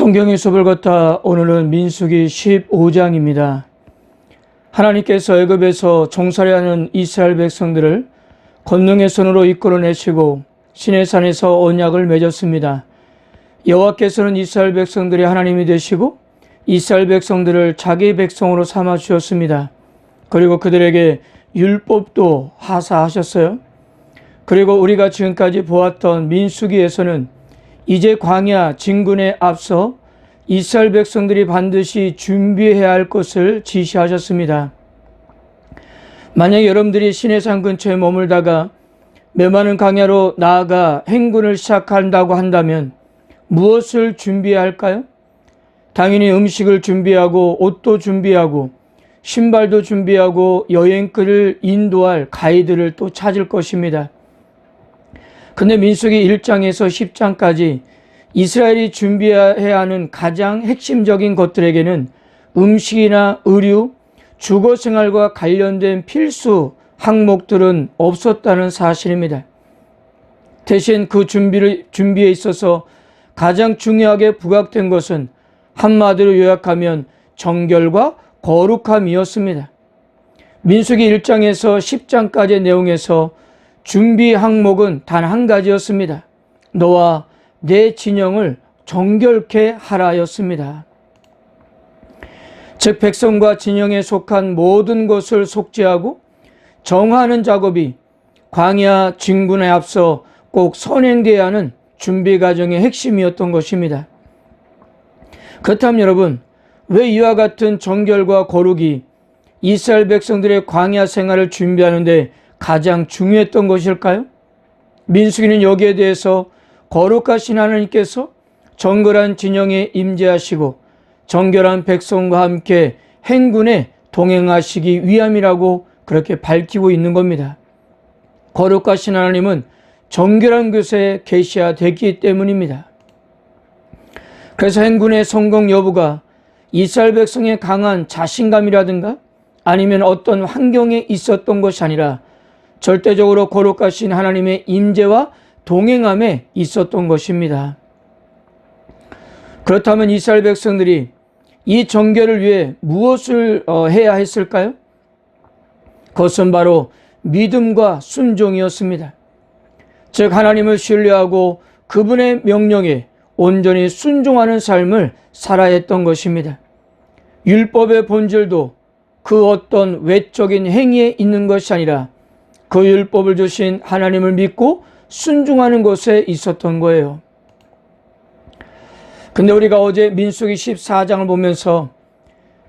성경의 수업을 걷다 오늘은 민수기 15장입니다. 하나님께서 애굽에서 종살이하는 이스라엘 백성들을 권능의 손으로 이끌어내시고 시내산에서 언약을 맺었습니다. 여호와께서는 이스라엘 백성들의 하나님이 되시고 이스라엘 백성들을 자기 백성으로 삼아 주셨습니다. 그리고 그들에게 율법도 하사하셨어요. 그리고 우리가 지금까지 보았던 민수기에서는 이제 광야 진군에 앞서 이스라엘 백성들이 반드시 준비해야 할 것을 지시하셨습니다. 만약 여러분들이 시내산 근처에 머물다가 메마른 광야로 나아가 행군을 시작한다고 한다면 무엇을 준비해야 할까요? 당연히 음식을 준비하고 옷도 준비하고 신발도 준비하고 여행길을 인도할 가이드를 또 찾을 것입니다. 근데 민수기 1장에서 10장까지 이스라엘이 준비해야 하는 가장 핵심적인 것들에게는 음식이나 의류, 주거생활과 관련된 필수 항목들은 없었다는 사실입니다. 대신 그 준비에 있어서 가장 중요하게 부각된 것은 한마디로 요약하면 정결과 거룩함이었습니다. 민수기 1장에서 10장까지의 내용에서 준비 항목은 단 한 가지였습니다. 너와 내 진영을 정결케 하라였습니다. 즉 백성과 진영에 속한 모든 것을 속죄하고 정하는 작업이 광야 진군에 앞서 꼭 선행되어야 하는 준비 과정의 핵심이었던 것입니다. 그렇다면 여러분, 왜 이와 같은 정결과 거룩이 이스라엘 백성들의 광야 생활을 준비하는데 가장 중요했던 것일까요? 민수기는 여기에 대해서 거룩하신 하나님께서 정결한 진영에 임재하시고 정결한 백성과 함께 행군에 동행하시기 위함이라고 그렇게 밝히고 있는 겁니다. 거룩하신 하나님은 정결한 곳에 계시되기 때문입니다. 그래서 행군의 성공 여부가 이스라엘 백성의 강한 자신감이라든가 아니면 어떤 환경에 있었던 것이 아니라 절대적으로 거룩하신 하나님의 임재와 동행함에 있었던 것입니다. 그렇다면 이스라엘 백성들이 이 정결을 위해 무엇을 해야 했을까요? 그것은 바로 믿음과 순종이었습니다. 즉 하나님을 신뢰하고 그분의 명령에 온전히 순종하는 삶을 살아야 했던 것입니다. 율법의 본질도 그 어떤 외적인 행위에 있는 것이 아니라 그 율법을 주신 하나님을 믿고 순종하는 것에 있었던 거예요. 근데 우리가 어제 민수기 14장을 보면서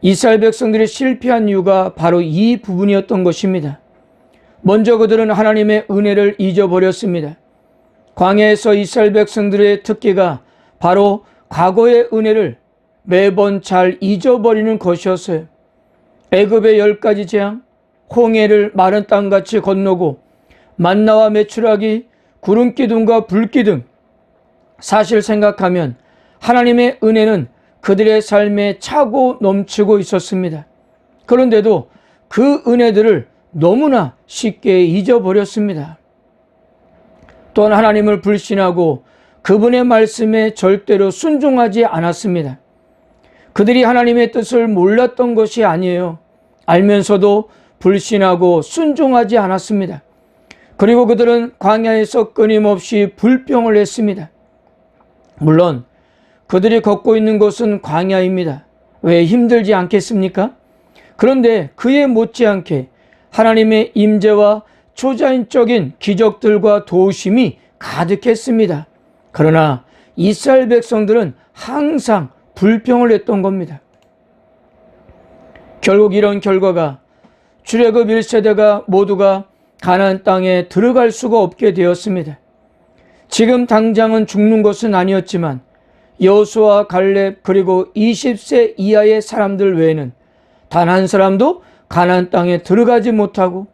이스라엘 백성들이 실패한 이유가 바로 이 부분이었던 것입니다. 먼저 그들은 하나님의 은혜를 잊어버렸습니다. 광야에서 이스라엘 백성들의 특기가 바로 과거의 은혜를 매번 잘 잊어버리는 것이었어요. 애굽의 10가지 재앙, 홍해를 마른 땅같이 건너고 만나와 메추라기, 구름기둥과 불기둥, 사실 생각하면 하나님의 은혜는 그들의 삶에 차고 넘치고 있었습니다. 그런데도 그 은혜들을 너무나 쉽게 잊어버렸습니다. 또한 하나님을 불신하고 그분의 말씀에 절대로 순종하지 않았습니다. 그들이 하나님의 뜻을 몰랐던 것이 아니에요. 알면서도 불신하고 순종하지 않았습니다. 그리고 그들은 광야에서 끊임없이 불평을 했습니다. 물론 그들이 걷고 있는 곳은 광야입니다. 왜 힘들지 않겠습니까? 그런데 그에 못지않게 하나님의 임재와 초자연적인 기적들과 도우심이 가득했습니다. 그러나 이스라엘 백성들은 항상 불평을 했던 겁니다. 결국 이런 결과가 출애굽 1세대가 모두가 가나안 땅에 들어갈 수가 없게 되었습니다. 지금 당장은 죽는 것은 아니었지만 여호수아, 갈렙 그리고 20세 이하의 사람들 외에는 단 한 사람도 가나안 땅에 들어가지 못하고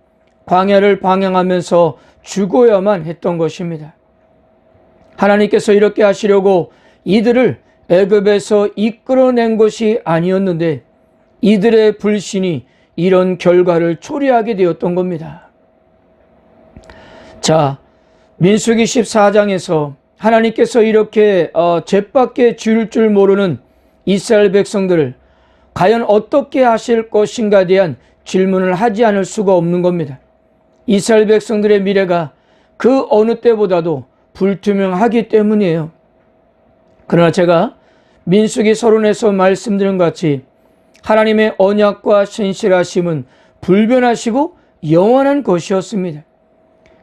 광야를 방황하면서 죽어야만 했던 것입니다. 하나님께서 이렇게 하시려고 이들을 애굽에서 이끌어낸 것이 아니었는데 이들의 불신이 이런 결과를 초래하게 되었던 겁니다. 자, 민수기 14장에서 하나님께서 이렇게 잿밖에 지을 줄 모르는 이스라엘 백성들을 과연 어떻게 하실 것인가에 대한 질문을 하지 않을 수가 없는 겁니다. 이스라엘 백성들의 미래가 그 어느 때보다도 불투명하기 때문이에요. 그러나 제가 민수기 서론에서 말씀드린 것 같이 하나님의 언약과 신실하심은 불변하시고 영원한 것이었습니다.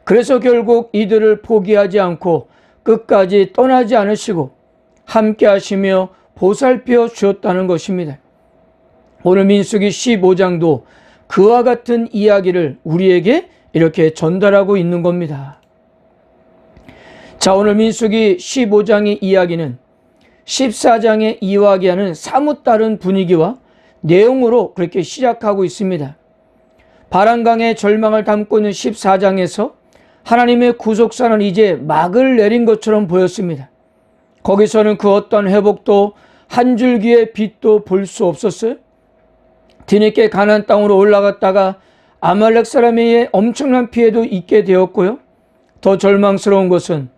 그래서 결국 이들을 포기하지 않고 끝까지 떠나지 않으시고 함께 하시며 보살펴 주었다는 것입니다. 오늘 민수기 15장도 그와 같은 이야기를 우리에게 이렇게 전달하고 있는 겁니다. 자, 오늘 민수기 15장의 이야기는 14장에 이야기하는 사뭇 다른 분위기와 내용으로 그렇게 시작하고 있습니다. 바람강의 절망을 담고 있는 14장에서 하나님의 구속사는 이제 막을 내린 것처럼 보였습니다. 거기서는 그 어떤 회복도 한 줄기의 빛도 볼 수 없었어요. 뒤늦게 가나안 땅으로 올라갔다가 아말렉 사람에 의해 엄청난 피해도 입게 되었고요. 더 절망스러운 것은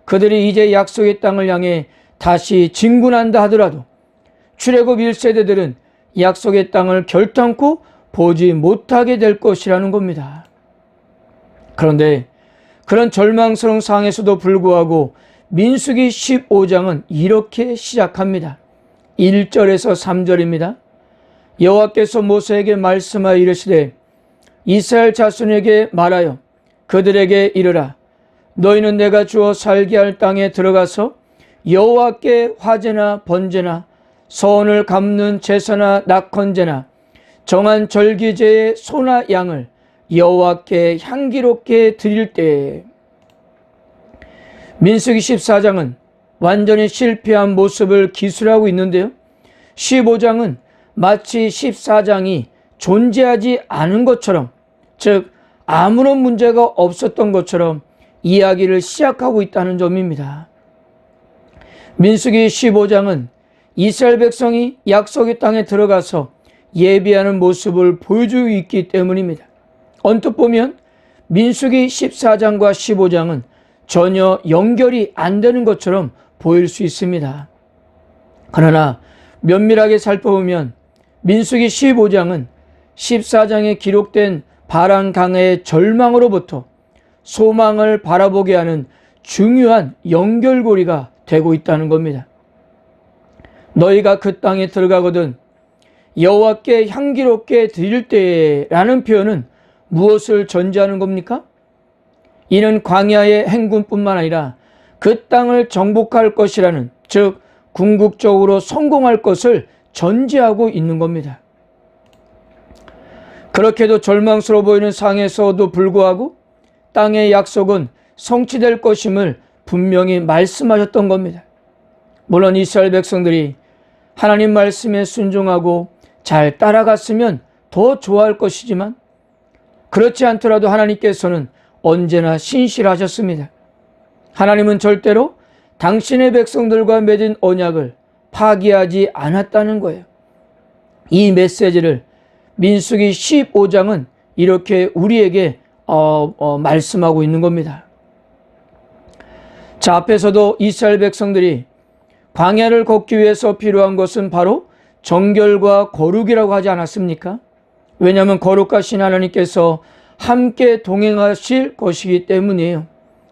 그들이 이제 약속의 땅을 향해 다시 진군한다 하더라도 출애굽 1세대들은 약속의 땅을 결탄코 보지 못하게 될 것이라는 겁니다. 그런데 그런 절망스러운 상황에서도 불구하고 민수기 15장은 이렇게 시작합니다. 1절에서 3절입니다. 여호와께서 모세에게 말씀하여 이르시되 이스라엘 자손에게 말하여 그들에게 이르라. 너희는 내가 주어 살게 할 땅에 들어가서 여호와께 화제나 번제나 서원을 갚는 제사나 낙헌제나 정한 절기제의 소나 양을 여호와께 향기롭게 드릴 때에. 민수기 14장은 완전히 실패한 모습을 기술하고 있는데요. 15장은 마치 14장이 존재하지 않은 것처럼, 즉 아무런 문제가 없었던 것처럼 이야기를 시작하고 있다는 점입니다. 민수기 15장은 이스라엘 백성이 약속의 땅에 들어가서 예비하는 모습을 보여주고 있기 때문입니다. 언뜻 보면 민수기 14장과 15장은 전혀 연결이 안 되는 것처럼 보일 수 있습니다. 그러나 면밀하게 살펴보면 민수기 15장은 14장에 기록된 바람강의 절망으로부터 소망을 바라보게 하는 중요한 연결고리가 되고 있다는 겁니다. 너희가 그 땅에 들어가거든 여호와께 향기롭게 드릴 때라는 표현은 무엇을 전제하는 겁니까? 이는 광야의 행군뿐만 아니라 그 땅을 정복할 것이라는, 즉 궁극적으로 성공할 것을 전제하고 있는 겁니다. 그렇게도 절망스러워 보이는 상황에서도 불구하고 땅의 약속은 성취될 것임을 분명히 말씀하셨던 겁니다. 물론 이스라엘 백성들이 하나님 말씀에 순종하고 잘 따라갔으면 더 좋아할 것이지만 그렇지 않더라도 하나님께서는 언제나 신실하셨습니다. 하나님은 절대로 당신의 백성들과 맺은 언약을 파기하지 않았다는 거예요. 이 메시지를 민수기 15장은 이렇게 우리에게 말씀하고 있는 겁니다. 자, 앞에서도 이스라엘 백성들이 광야를 걷기 위해서 필요한 것은 바로 정결과 거룩이라고 하지 않았습니까? 왜냐하면 거룩하신 하나님께서 함께 동행하실 것이기 때문이에요.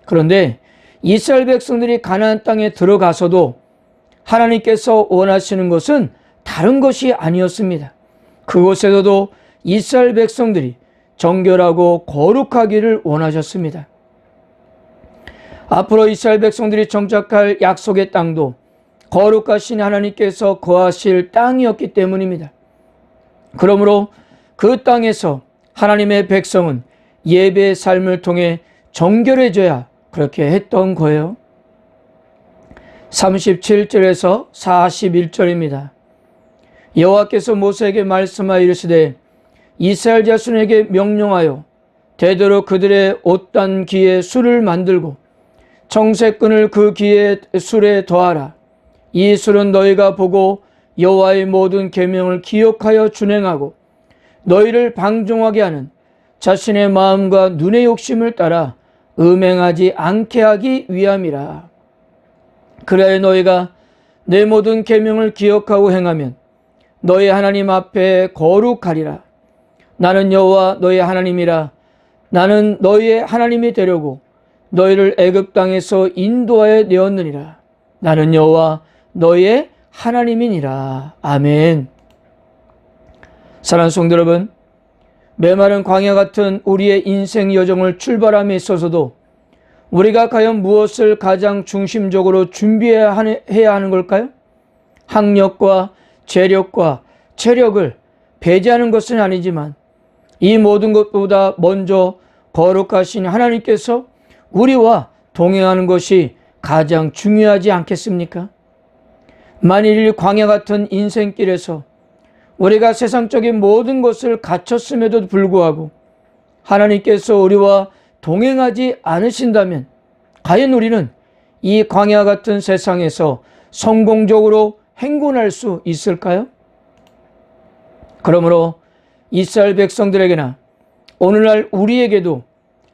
그런데 이스라엘 백성들이 가나안 땅에 들어가서도 하나님께서 원하시는 것은 다른 것이 아니었습니다. 그곳에서도 이스라엘 백성들이 정결하고 거룩하기를 원하셨습니다. 앞으로 이스라엘 백성들이 정착할 약속의 땅도 거룩하신 하나님께서 거하실 땅이었기 때문입니다. 그러므로 그 땅에서 하나님의 백성은 예배의 삶을 통해 정결해져야 그렇게 했던 거예요. 37절에서 41절입니다. 여호와께서 모세에게 말씀하여 이르시되 이스라엘 자손에게 명령하여 되도록 그들의 옷단 기에 술을 만들고 청색끈을 그 기의 술에 더하라. 이 술은 너희가 보고 여호와의 모든 계명을 기억하여 준행하고 너희를 방종하게 하는 자신의 마음과 눈의 욕심을 따라 음행하지 않게 하기 위함이라. 그래야 너희가 내 모든 계명을 기억하고 행하면 너희 하나님 앞에 거룩하리라. 나는 여호와 너희 하나님이라. 나는 너희의 하나님이 되려고 너희를 애굽 땅에서 인도하여 내었느니라. 나는 여호와 너희의 하나님이니라. 아멘. 사랑하는 성도 여러분, 메마른 광야 같은 우리의 인생 여정을 출발함에 있어서도 우리가 과연 무엇을 가장 중심적으로 준비해야 하는 걸까요? 학력과 재력과 체력을 배제하는 것은 아니지만 이 모든 것보다 먼저 거룩하신 하나님께서 우리와 동행하는 것이 가장 중요하지 않겠습니까? 만일 광야 같은 인생길에서 우리가 세상적인 모든 것을 갖췄음에도 불구하고 하나님께서 우리와 동행하지 않으신다면 과연 우리는 이 광야 같은 세상에서 성공적으로 행군할 수 있을까요? 그러므로 이스라엘 백성들에게나 오늘날 우리에게도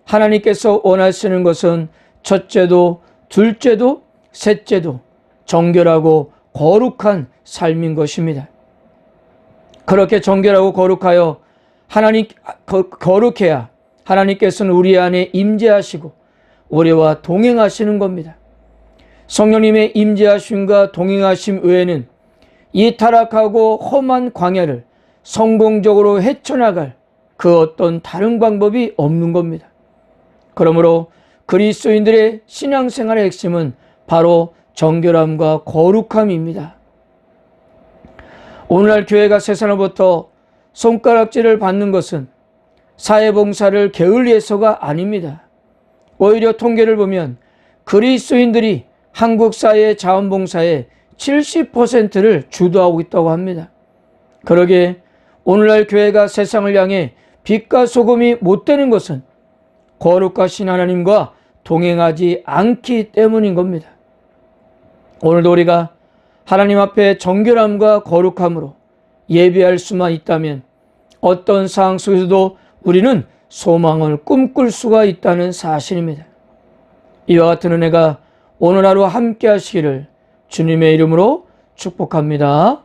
하나님께서 원하시는 것은 첫째도 둘째도 셋째도 정결하고 거룩한 삶인 것입니다. 그렇게 정결하고 거룩하여 거룩해야 하나님께서는 우리 안에 임재하시고 우리와 동행하시는 겁니다. 성령님의 임재하심과 동행하심 외에는 이 타락하고 험한 광야를 성공적으로 헤쳐나갈 그 어떤 다른 방법이 없는 겁니다. 그러므로 그리스도인들의 신앙생활의 핵심은 바로 정결함과 거룩함입니다. 오늘날 교회가 세상으로부터 손가락질을 받는 것은 사회봉사를 게을리해서가 아닙니다. 오히려 통계를 보면 그리스도인들이 한국 사회의 자원봉사의 70%를 주도하고 있다고 합니다. 그러기에 오늘날 교회가 세상을 향해 빛과 소금이 못 되는 것은 거룩하신 하나님과 동행하지 않기 때문인 겁니다. 오늘도 우리가 하나님 앞에 정결함과 거룩함으로 예배할 수만 있다면 어떤 상황 속에서도 우리는 소망을 꿈꿀 수가 있다는 사실입니다. 이와 같은 은혜가 오늘 하루 함께 하시기를 주님의 이름으로 축복합니다.